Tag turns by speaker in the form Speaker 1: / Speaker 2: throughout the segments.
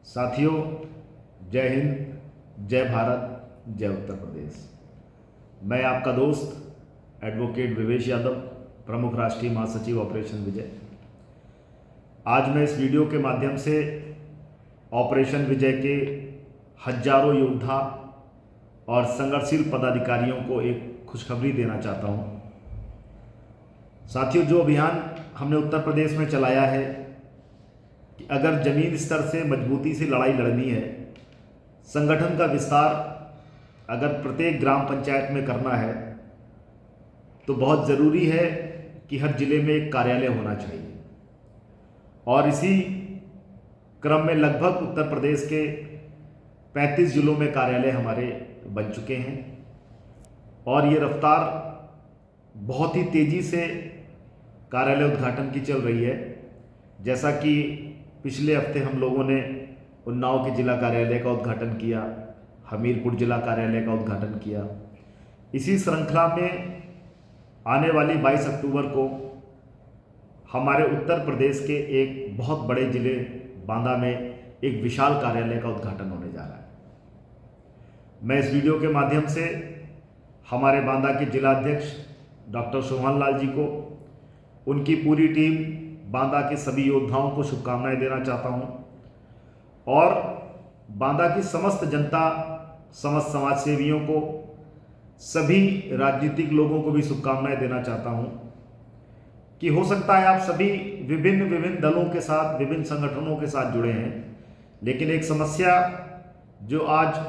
Speaker 1: साथियों, जय हिंद, जय भारत, जय उत्तर प्रदेश। मैं आपका दोस्त एडवोकेट विवेश यादव, प्रमुख राष्ट्रीय महासचिव ऑपरेशन विजय। आज मैं इस वीडियो के माध्यम से ऑपरेशन विजय के हजारों योद्धा और संघर्षशील पदाधिकारियों को एक खुशखबरी देना चाहता हूं। साथियों, जो अभियान हमने उत्तर प्रदेश में चलाया है कि अगर जमीन स्तर से मजबूती से लड़ाई लड़नी है, संगठन का विस्तार अगर प्रत्येक ग्राम पंचायत में करना है, तो बहुत ज़रूरी है कि हर जिले में एक कार्यालय होना चाहिए। और इसी क्रम में लगभग उत्तर प्रदेश के 35 जिलों में कार्यालय हमारे बन चुके हैं और ये रफ्तार बहुत ही तेज़ी से कार्यालय उद्घाटन की चल रही है। जैसा कि पिछले हफ्ते हम लोगों ने उन्नाव के जिला कार्यालय का उद्घाटन किया, हमीरपुर जिला कार्यालय का उद्घाटन किया। इसी श्रृंखला में आने वाली 22 अक्टूबर को हमारे उत्तर प्रदेश के एक बहुत बड़े जिले बांदा में एक विशाल कार्यालय का उद्घाटन होने जा रहा है। मैं इस वीडियो के माध्यम से हमारे बांदा के जिला अध्यक्ष डॉक्टर सोहन लाल जी को, उनकी पूरी टीम, बांदा के सभी योद्धाओं को शुभकामनाएं देना चाहता हूं और बांदा की समस्त जनता, समस्त समाज सेवियों को, सभी राजनीतिक लोगों को भी शुभकामनाएं देना चाहता हूं कि हो सकता है आप सभी विभिन्न दलों के साथ, विभिन्न संगठनों के साथ जुड़े हैं, लेकिन एक समस्या जो आज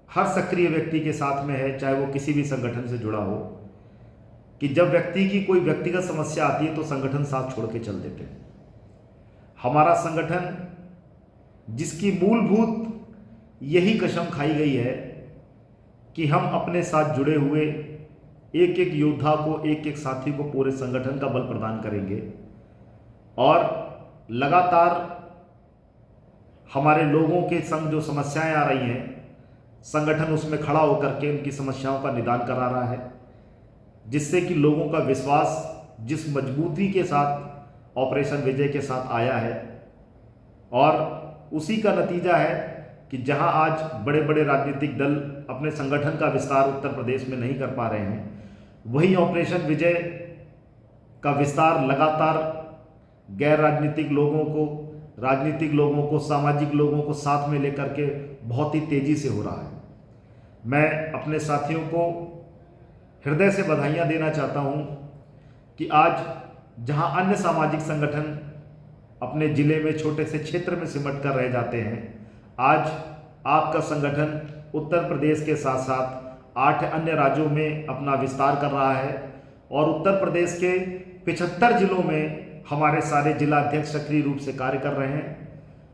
Speaker 1: हर सक्रिय व्यक्ति के साथ में है, चाहे वो किसी भी संगठन से जुड़ा हो, कि जब व्यक्ति की कोई व्यक्तिगत समस्या आती है तो संगठन साथ छोड़ के चल देते हैं। हमारा संगठन, जिसकी मूलभूत यही कसम खाई गई है कि हम अपने साथ जुड़े हुए एक एक योद्धा को, एक एक साथी को, पूरे संगठन का बल प्रदान करेंगे और लगातार हमारे लोगों के संग जो समस्याएं आ रही हैं, संगठन उसमें खड़ा होकर के उनकी समस्याओं का निदान करा रहा है, जिससे कि लोगों का विश्वास जिस मजबूती के साथ ऑपरेशन विजय के साथ आया है, और उसी का नतीजा है कि जहां आज बड़े बड़े राजनीतिक दल अपने संगठन का विस्तार उत्तर प्रदेश में नहीं कर पा रहे हैं, वही ऑपरेशन विजय का विस्तार लगातार गैर राजनीतिक लोगों को, राजनीतिक लोगों को, सामाजिक लोगों को साथ में लेकर के बहुत ही तेज़ी से हो रहा है। मैं अपने साथियों को हृदय से बधाइयाँ देना चाहता हूँ कि आज जहाँ अन्य सामाजिक संगठन अपने ज़िले में, छोटे से क्षेत्र में सिमट कर रह जाते हैं, आज आपका संगठन उत्तर प्रदेश के साथ साथ 8 अन्य राज्यों में अपना विस्तार कर रहा है और उत्तर प्रदेश के 75 जिलों में हमारे सारे जिला अध्यक्ष सक्रिय रूप से कार्य कर रहे हैं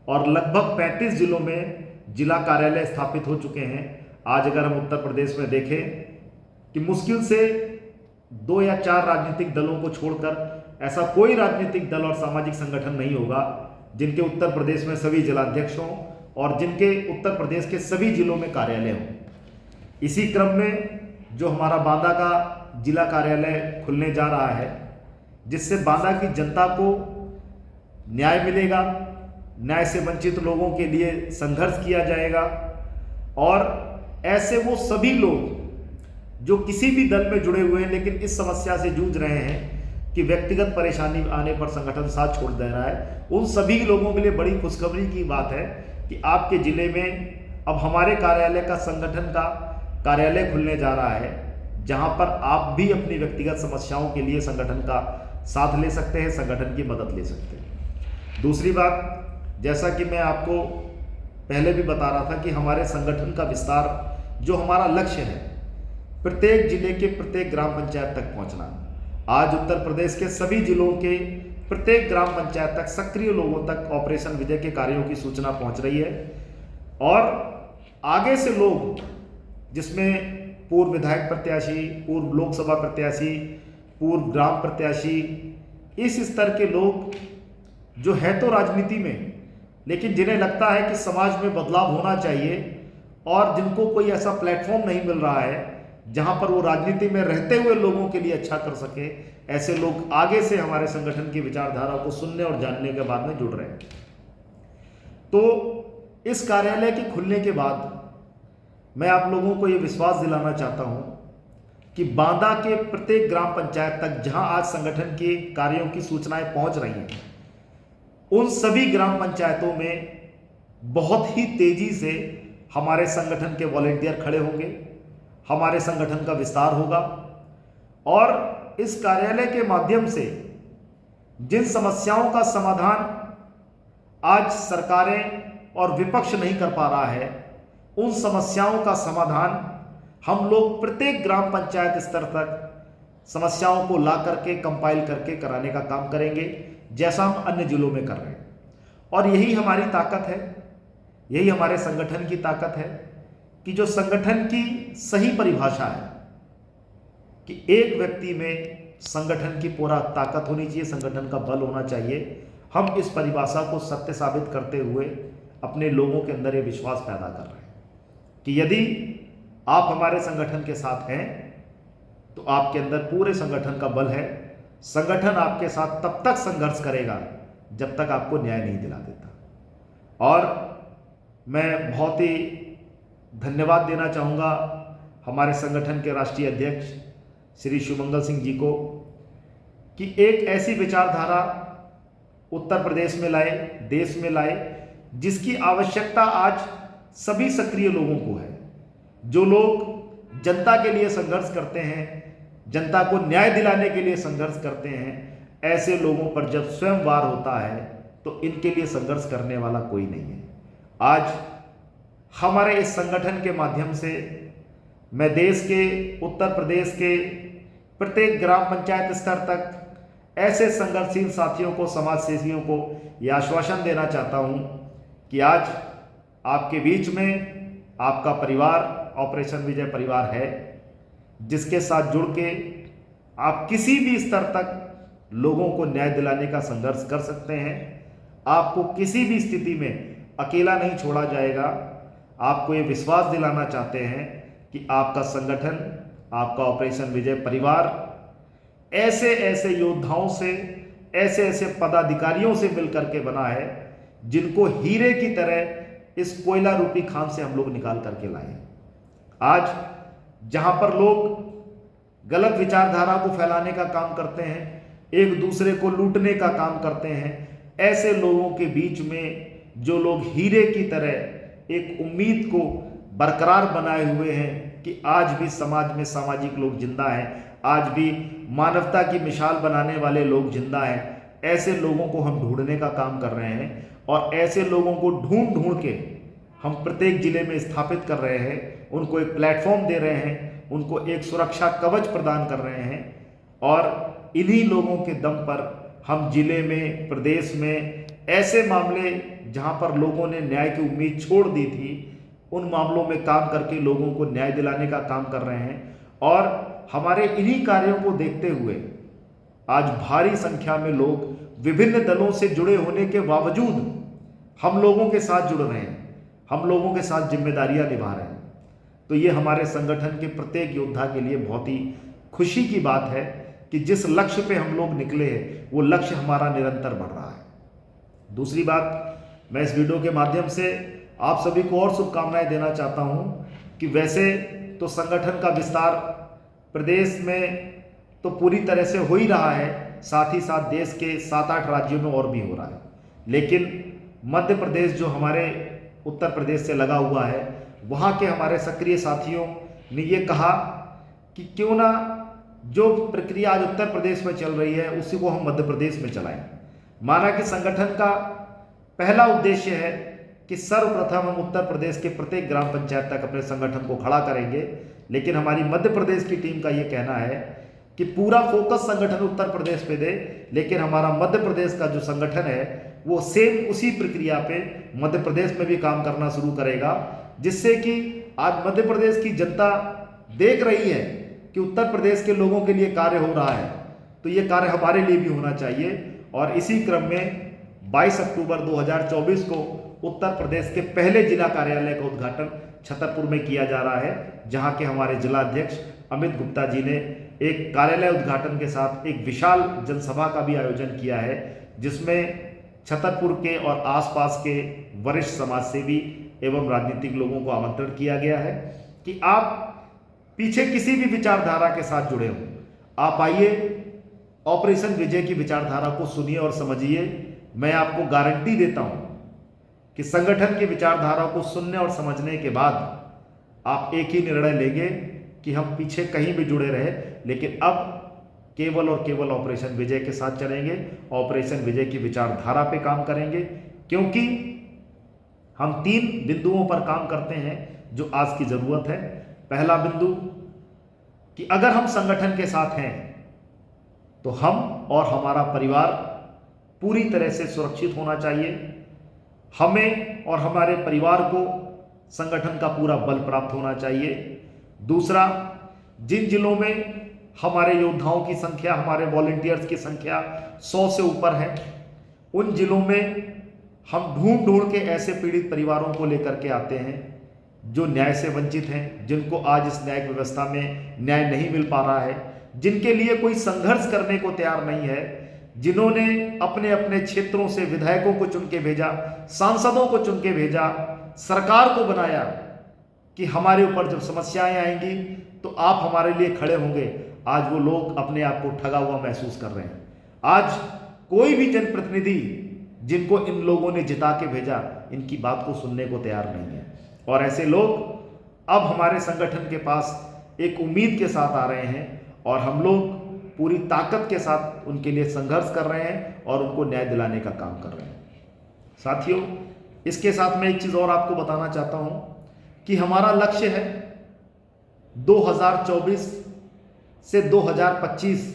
Speaker 1: और लगभग 35 जिलों में जिला कार्यालय स्थापित हो चुके हैं। आज अगर हम उत्तर प्रदेश में देखें कि मुश्किल से 2 या 4 राजनीतिक दलों को छोड़कर ऐसा कोई राजनीतिक दल और सामाजिक संगठन नहीं होगा जिनके उत्तर प्रदेश में सभी जिलाध्यक्ष हों और जिनके उत्तर प्रदेश के सभी जिलों में कार्यालय हों। इसी क्रम में जो हमारा बांदा का जिला कार्यालय खुलने जा रहा है, जिससे बांदा की जनता को न्याय मिलेगा, न्याय से वंचित लोगों के लिए संघर्ष किया जाएगा और ऐसे वो सभी लोग जो किसी भी दल में जुड़े हुए हैं लेकिन इस समस्या से जूझ रहे हैं कि व्यक्तिगत परेशानी आने पर संगठन साथ छोड़ दे रहा है, उन सभी लोगों के लिए बड़ी खुशखबरी की बात है कि आपके ज़िले में अब हमारे कार्यालय का, संगठन का कार्यालय खुलने जा रहा है, जहां पर आप भी अपनी व्यक्तिगत समस्याओं के लिए संगठन का साथ ले सकते हैं, संगठन की मदद ले सकते हैं। दूसरी बात, जैसा कि मैं आपको पहले भी बता रहा था कि हमारे संगठन का विस्तार जो हमारा लक्ष्य है, प्रत्येक जिले के प्रत्येक ग्राम पंचायत तक पहुंचना। आज उत्तर प्रदेश के सभी जिलों के प्रत्येक ग्राम पंचायत तक, सक्रिय लोगों तक ऑपरेशन विजय के कार्यों की सूचना पहुंच रही है और आगे से लोग, जिसमें पूर्व विधायक प्रत्याशी, पूर्व लोकसभा प्रत्याशी, पूर्व ग्राम प्रत्याशी, इस स्तर के लोग जो है तो राजनीति में, लेकिन जिन्हें लगता है कि समाज में बदलाव होना चाहिए और जिनको कोई ऐसा प्लेटफॉर्म नहीं मिल रहा है जहां पर वो राजनीति में रहते हुए लोगों के लिए अच्छा कर सके, ऐसे लोग आगे से हमारे संगठन की विचारधारा को सुनने और जानने के बाद में जुड़ रहे हैं। तो इस कार्यालय के खुलने के बाद मैं आप लोगों को ये विश्वास दिलाना चाहता हूं कि बांदा के प्रत्येक ग्राम पंचायत तक जहां आज संगठन के कार्यों की सूचनाएं पहुंच रही हैं, उन सभी ग्राम पंचायतों में बहुत ही तेजी से हमारे संगठन के वॉलेंटियर खड़े होंगे, हमारे संगठन का विस्तार होगा और इस कार्यालय के माध्यम से जिन समस्याओं का समाधान आज सरकारें और विपक्ष नहीं कर पा रहा है, उन समस्याओं का समाधान हम लोग प्रत्येक ग्राम पंचायत स्तर तक समस्याओं को ला करके कंपाइल करके कराने का काम करेंगे, जैसा हम अन्य जिलों में कर रहे हैं। और यही हमारी ताकत है, यही हमारे संगठन की ताकत है कि जो संगठन की सही परिभाषा है कि एक व्यक्ति में संगठन की पूरा ताकत होनी चाहिए, संगठन का बल होना चाहिए। हम इस परिभाषा को सत्य साबित करते हुए अपने लोगों के अंदर ये विश्वास पैदा कर रहे हैं कि यदि आप हमारे संगठन के साथ हैं तो आपके अंदर पूरे संगठन का बल है। संगठन आपके साथ तब तक संघर्ष करेगा जब तक आपको न्याय नहीं दिला देता। और मैं बहुत ही धन्यवाद देना चाहूँगा हमारे संगठन के राष्ट्रीय अध्यक्ष श्री शिवमंगल सिंह जी को कि एक ऐसी विचारधारा उत्तर प्रदेश में लाए, देश में लाए, जिसकी आवश्यकता आज सभी सक्रिय लोगों को है। जो लोग जनता के लिए संघर्ष करते हैं, जनता को न्याय दिलाने के लिए संघर्ष करते हैं, ऐसे लोगों पर जब स्वयं वार होता है तो इनके लिए संघर्ष करने वाला कोई नहीं है। आज हमारे इस संगठन के माध्यम से मैं देश के, उत्तर प्रदेश के प्रत्येक ग्राम पंचायत स्तर तक ऐसे संघर्षशील साथियों को, समाज सेवियों को यह आश्वासन देना चाहता हूं कि आज आपके बीच में आपका परिवार ऑपरेशन विजय परिवार है, जिसके साथ जुड़ के आप किसी भी स्तर तक लोगों को न्याय दिलाने का संघर्ष कर सकते हैं। आपको किसी भी स्थिति में अकेला नहीं छोड़ा जाएगा। आपको ये विश्वास दिलाना चाहते हैं कि आपका संगठन, आपका ऑपरेशन विजय परिवार ऐसे ऐसे योद्धाओं से, ऐसे ऐसे पदाधिकारियों से मिलकर के बना है जिनको हीरे की तरह इस कोयला रूपी खान से हम लोग निकाल करके लाए। आज जहां पर लोग गलत विचारधारा को फैलाने का काम करते हैं, एक दूसरे को लूटने का काम करते हैं, ऐसे लोगों के बीच में जो लोग हीरे की तरह एक उम्मीद को बरकरार बनाए हुए हैं कि आज भी समाज में सामाजिक लोग जिंदा हैं, आज भी मानवता की मिसाल बनाने वाले लोग जिंदा हैं, ऐसे लोगों को हम ढूंढने का काम कर रहे हैं। और ऐसे लोगों को ढूंढ ढूंढ के हम प्रत्येक जिले में स्थापित कर रहे हैं, उनको एक प्लेटफॉर्म दे रहे हैं, उनको एक सुरक्षा कवच प्रदान कर रहे हैं। और इन्हीं लोगों के दम पर हम जिले में, प्रदेश में ऐसे मामले जहां पर लोगों ने न्याय की उम्मीद छोड़ दी थी, उन मामलों में काम करके लोगों को न्याय दिलाने का काम कर रहे हैं। और हमारे इन्हीं कार्यों को देखते हुए आज भारी संख्या में लोग विभिन्न दलों से जुड़े होने के बावजूद हम लोगों के साथ जुड़ रहे हैं, हम लोगों के साथ जिम्मेदारियां निभा रहे हैं। तो ये हमारे संगठन के प्रत्येक योद्धा के लिए बहुत ही खुशी की बात है कि जिस लक्ष्य पे हम लोग निकले हैं वो लक्ष्य हमारा निरंतर बढ़ रहा है। दूसरी बात, मैं इस वीडियो के माध्यम से आप सभी को और शुभकामनाएं देना चाहता हूं कि वैसे तो संगठन का विस्तार प्रदेश में तो पूरी तरह से हो ही रहा है, साथ ही साथ देश के 7-8 राज्यों में और भी हो रहा है। लेकिन मध्य प्रदेश जो हमारे उत्तर प्रदेश से लगा हुआ है, वहाँ के हमारे सक्रिय साथियों ने ये कहा कि क्यों ना जो प्रक्रिया आज उत्तर प्रदेश में चल रही है उसी को हम मध्य प्रदेश में चलाएं। माना कि संगठन का पहला उद्देश्य है कि सर्वप्रथम हम उत्तर प्रदेश के प्रत्येक ग्राम पंचायत तक अपने संगठन को खड़ा करेंगे, लेकिन हमारी मध्य प्रदेश की टीम का ये कहना है कि पूरा फोकस संगठन उत्तर प्रदेश पे दे, लेकिन हमारा मध्य प्रदेश का जो संगठन है वो सेम उसी प्रक्रिया पे मध्य प्रदेश में भी काम करना शुरू करेगा, जिससे कि आज मध्य प्रदेश की जनता देख रही है कि उत्तर प्रदेश के लोगों के लिए कार्य हो रहा है, तो ये कार्य हमारे लिए भी होना चाहिए। और इसी क्रम में 22 अक्टूबर 2024 को उत्तर प्रदेश के पहले जिला कार्यालय का उद्घाटन छतरपुर में किया जा रहा है, जहां के हमारे जिला अध्यक्ष अमित गुप्ता जी ने एक कार्यालय उद्घाटन के साथ एक विशाल जनसभा का भी आयोजन किया है, जिसमें छतरपुर के और आसपास के वरिष्ठ समाजसेवी एवं राजनीतिक लोगों को आमंत्रण किया गया है कि आप पीछे किसी भी विचारधारा के साथ जुड़े हो, आप आइए, ऑपरेशन विजय की विचारधारा को सुनिए और समझिए। मैं आपको गारंटी देता हूं कि संगठन की विचारधारा को सुनने और समझने के बाद आप एक ही निर्णय लेंगे कि हम पीछे कहीं भी जुड़े रहे, लेकिन अब केवल और केवल ऑपरेशन विजय के साथ चलेंगे, ऑपरेशन विजय की विचारधारा पे काम करेंगे, क्योंकि हम 3 बिंदुओं पर काम करते हैं जो आज की जरूरत है। पहला बिंदु कि अगर हम संगठन के साथ हैं तो हम और हमारा परिवार पूरी तरह से सुरक्षित होना चाहिए। हमें और हमारे परिवार को संगठन का पूरा बल प्राप्त होना चाहिए। दूसरा, जिन जिलों में हमारे योद्धाओं की संख्या, हमारे वॉलंटियर्स की संख्या 100 से ऊपर है, उन जिलों में हम ढूंढ ढूंढ के ऐसे पीड़ित परिवारों को लेकर के आते हैं जो न्याय से वंचित हैं, जिनको आज इस न्यायिक व्यवस्था में न्याय नहीं मिल पा रहा है, जिनके लिए कोई संघर्ष करने को तैयार नहीं है, जिन्होंने अपने अपने क्षेत्रों से विधायकों को चुन के भेजा, सांसदों को चुन के भेजा, सरकार को बनाया कि हमारे ऊपर जब समस्याएं आएंगी तो आप हमारे लिए खड़े होंगे। आज वो लोग अपने आप को ठगा हुआ महसूस कर रहे हैं। आज कोई भी जनप्रतिनिधि जिनको इन लोगों ने जिता के भेजा, इनकी बात को सुनने को तैयार नहीं है, और ऐसे लोग अब हमारे संगठन के पास एक उम्मीद के साथ आ रहे हैं और हम लोग पूरी ताकत के साथ उनके लिए संघर्ष कर रहे हैं और उनको न्याय दिलाने का काम कर रहे हैं। साथियों, इसके साथ मैं एक चीज़ और आपको बताना चाहता हूं कि हमारा लक्ष्य है 2024 से 2025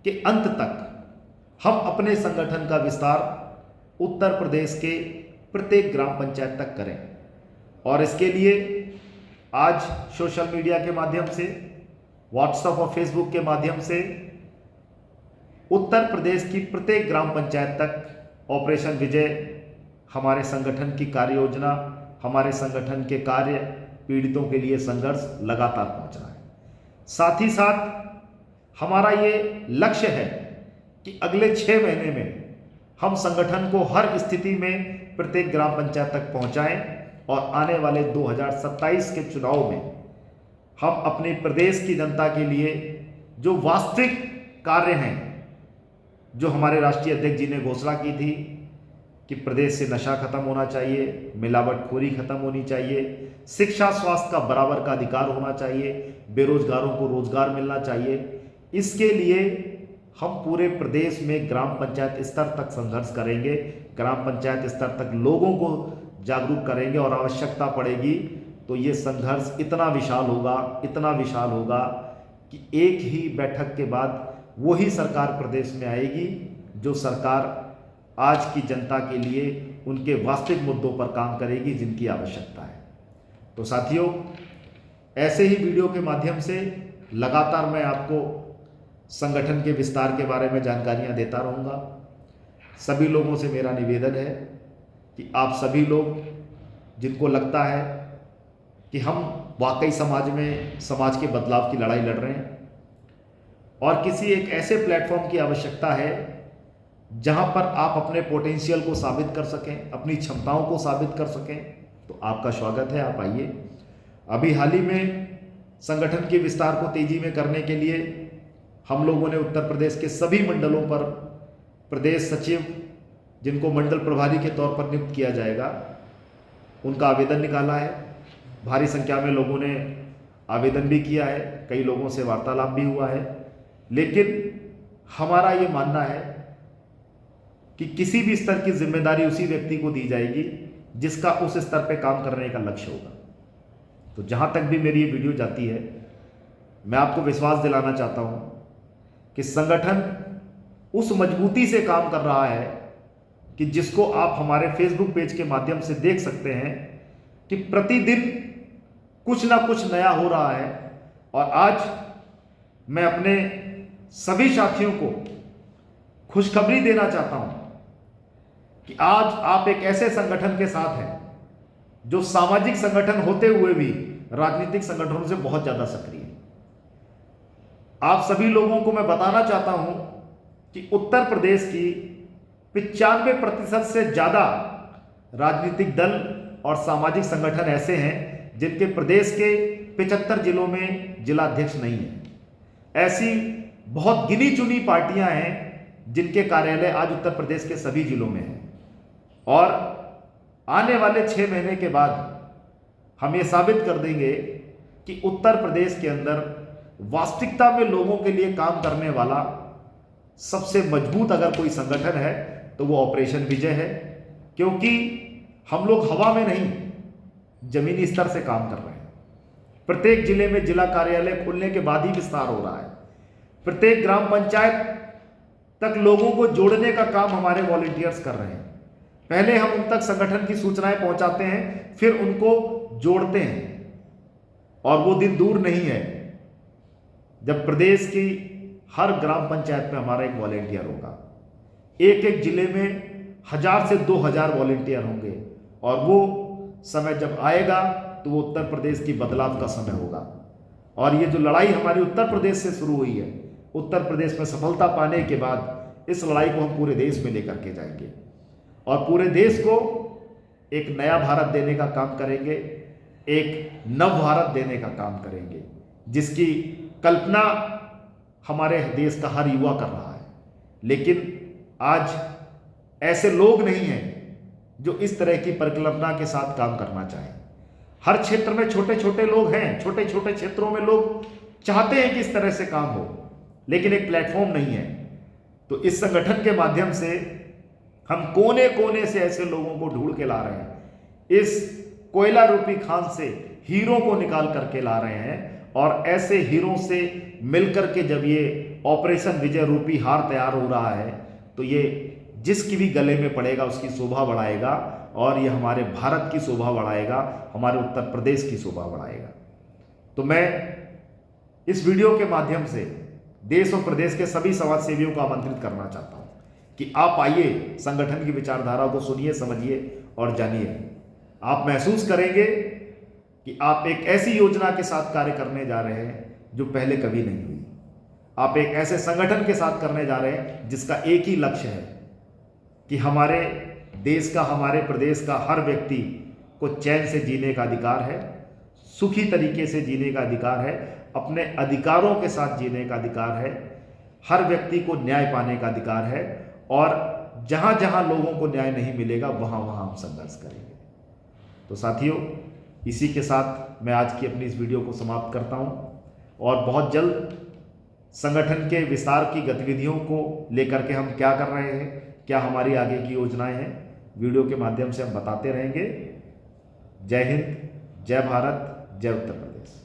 Speaker 1: के अंत तक हम अपने संगठन का विस्तार उत्तर प्रदेश के प्रत्येक ग्राम पंचायत तक करें, और इसके लिए आज सोशल मीडिया के माध्यम से, व्हाट्सएप और फेसबुक के माध्यम से उत्तर प्रदेश की प्रत्येक ग्राम पंचायत तक ऑपरेशन विजय, हमारे संगठन की कार्य योजना, हमारे संगठन के कार्य, पीड़ितों के लिए संघर्ष लगातार पहुंच रहा है। साथ ही साथ हमारा ये लक्ष्य है कि अगले 6 महीने में हम संगठन को हर स्थिति में प्रत्येक ग्राम पंचायत तक पहुंचाएं और आने वाले 2027 के चुनाव में हम अपने प्रदेश की जनता के लिए जो वास्तविक कार्य हैं, जो हमारे राष्ट्रीय अध्यक्ष जी ने घोषणा की थी कि प्रदेश से नशा खत्म होना चाहिए, मिलावटखोरी खत्म होनी चाहिए, शिक्षा स्वास्थ्य का बराबर का अधिकार होना चाहिए, बेरोजगारों को रोजगार मिलना चाहिए, इसके लिए हम पूरे प्रदेश में ग्राम पंचायत स्तर तक संघर्ष करेंगे, ग्राम पंचायत स्तर तक लोगों को जागरूक करेंगे, और आवश्यकता पड़ेगी तो ये संघर्ष इतना विशाल होगा कि एक ही बैठक के बाद वही सरकार प्रदेश में आएगी जो सरकार आज की जनता के लिए उनके वास्तविक मुद्दों पर काम करेगी जिनकी आवश्यकता है। तो साथियों, ऐसे ही वीडियो के माध्यम से लगातार मैं आपको संगठन के विस्तार के बारे में जानकारियां देता रहूँगा। सभी लोगों से मेरा निवेदन है कि आप सभी लोग जिनको लगता है कि हम वाकई समाज के बदलाव की लड़ाई लड़ रहे हैं और किसी एक ऐसे प्लेटफॉर्म की आवश्यकता है जहां पर आप अपने पोटेंशियल को साबित कर सकें, अपनी क्षमताओं को साबित कर सकें, तो आपका स्वागत है, आप आइए। अभी हाल ही में संगठन के विस्तार को तेजी में करने के लिए हम लोगों ने उत्तर प्रदेश के सभी मंडलों पर प्रदेश सचिव, जिनको मंडल प्रभारी के तौर पर नियुक्त किया जाएगा, उनका आवेदन निकाला है। भारी संख्या में लोगों ने आवेदन भी किया है, कई लोगों से वार्तालाप भी हुआ है, लेकिन हमारा ये मानना है कि किसी भी स्तर की जिम्मेदारी उसी व्यक्ति को दी जाएगी जिसका उस स्तर पे काम करने का लक्ष्य होगा। तो जहां तक भी मेरी ये वीडियो जाती है, मैं आपको विश्वास दिलाना चाहता हूं कि संगठन उस मजबूती से काम कर रहा है कि जिसको आप हमारे फेसबुक पेज के माध्यम से देख सकते हैं कि प्रतिदिन कुछ ना कुछ नया हो रहा है। और आज मैं अपने सभी साथियों को खुशखबरी देना चाहता हूं कि आज आप एक ऐसे संगठन के साथ हैं जो सामाजिक संगठन होते हुए भी राजनीतिक संगठनों से बहुत ज्यादा सक्रिय है। आप सभी लोगों को मैं बताना चाहता हूं कि उत्तर प्रदेश की 95% से ज़्यादा राजनीतिक दल और सामाजिक संगठन ऐसे हैं जिनके प्रदेश के 75 जिलों में जिला अध्यक्ष नहीं है। ऐसी बहुत गिनी चुनी पार्टियां हैं जिनके कार्यालय आज उत्तर प्रदेश के सभी जिलों में हैं। और आने वाले 6 महीने के बाद हम ये साबित कर देंगे कि उत्तर प्रदेश के अंदर वास्तविकता में लोगों के लिए काम करने वाला सबसे मजबूत अगर कोई संगठन है तो वो ऑपरेशन विजय है। क्योंकि हम लोग हवा में नहीं, जमीनी स्तर से काम कर रहे हैं। प्रत्येक जिले में जिला कार्यालय खुलने के बाद ही विस्तार हो रहा है। प्रत्येक ग्राम पंचायत तक लोगों को जोड़ने का काम हमारे वॉलंटियर्स कर रहे हैं। पहले हम उन तक संगठन की सूचनाएं पहुंचाते हैं, फिर उनको जोड़ते हैं। और वो दिन दूर नहीं है जब प्रदेश की हर ग्राम पंचायत में हमारा एक वॉलंटियर होगा। एक एक जिले में 1000 से 2000 वॉलंटियर होंगे। और वो समय जब आएगा तो वो उत्तर प्रदेश की बदलाव का समय होगा। और ये जो लड़ाई हमारी उत्तर प्रदेश से शुरू हुई है, उत्तर प्रदेश में सफलता पाने के बाद इस लड़ाई को हम पूरे देश में लेकर के जाएंगे और पूरे देश को एक नया भारत देने का काम करेंगे, एक नव भारत देने का काम करेंगे, जिसकी कल्पना हमारे देश का हर युवा कर रहा है। लेकिन आज ऐसे लोग नहीं हैं जो इस तरह की परिकल्पना के साथ काम करना चाहें। हर क्षेत्र में छोटे छोटे लोग हैं, छोटे छोटे क्षेत्रों में लोग चाहते हैं कि इस तरह से काम हो, लेकिन एक प्लेटफॉर्म नहीं है। तो इस संगठन के माध्यम से हम कोने कोने से ऐसे लोगों को ढूंढ के ला रहे हैं। इस कोयला रूपी खान से हीरो को निकाल करके ला रहे हैं। और ऐसे हीरो से मिलकर के जब ये ऑपरेशन विजय रूपी हार तैयार हो रहा है तो ये जिसकी भी गले में पड़ेगा उसकी शोभा बढ़ाएगा और ये हमारे भारत की शोभा बढ़ाएगा, हमारे उत्तर प्रदेश की शोभा बढ़ाएगा। तो मैं इस वीडियो के माध्यम से देश और प्रदेश के सभी समाज सेवियों को आमंत्रित करना चाहता हूं कि आप आइए, संगठन की विचारधारा को सुनिए, समझिए और जानिए। आप महसूस करेंगे कि आप एक ऐसी योजना के साथ कार्य करने जा रहे हैं जो पहले कभी नहीं हुई। आप एक ऐसे संगठन के साथ करने जा रहे हैं जिसका एक ही लक्ष्य है कि हमारे देश का, हमारे प्रदेश का हर व्यक्ति को चैन से जीने का अधिकार है, सुखी तरीके से जीने का अधिकार है, अपने अधिकारों के साथ जीने का अधिकार है, हर व्यक्ति को न्याय पाने का अधिकार है। और जहाँ जहाँ लोगों को न्याय नहीं मिलेगा वहाँ वहाँ हम संघर्ष करेंगे। तो साथियों, इसी के साथ मैं आज की अपनी इस वीडियो को समाप्त करता हूँ और बहुत जल्द संगठन के विस्तार की गतिविधियों को लेकर के हम क्या कर रहे हैं, क्या हमारी आगे की योजनाएं हैं, वीडियो के माध्यम से हम बताते रहेंगे। जय हिंद, जय भारत, जय उत्तर प्रदेश।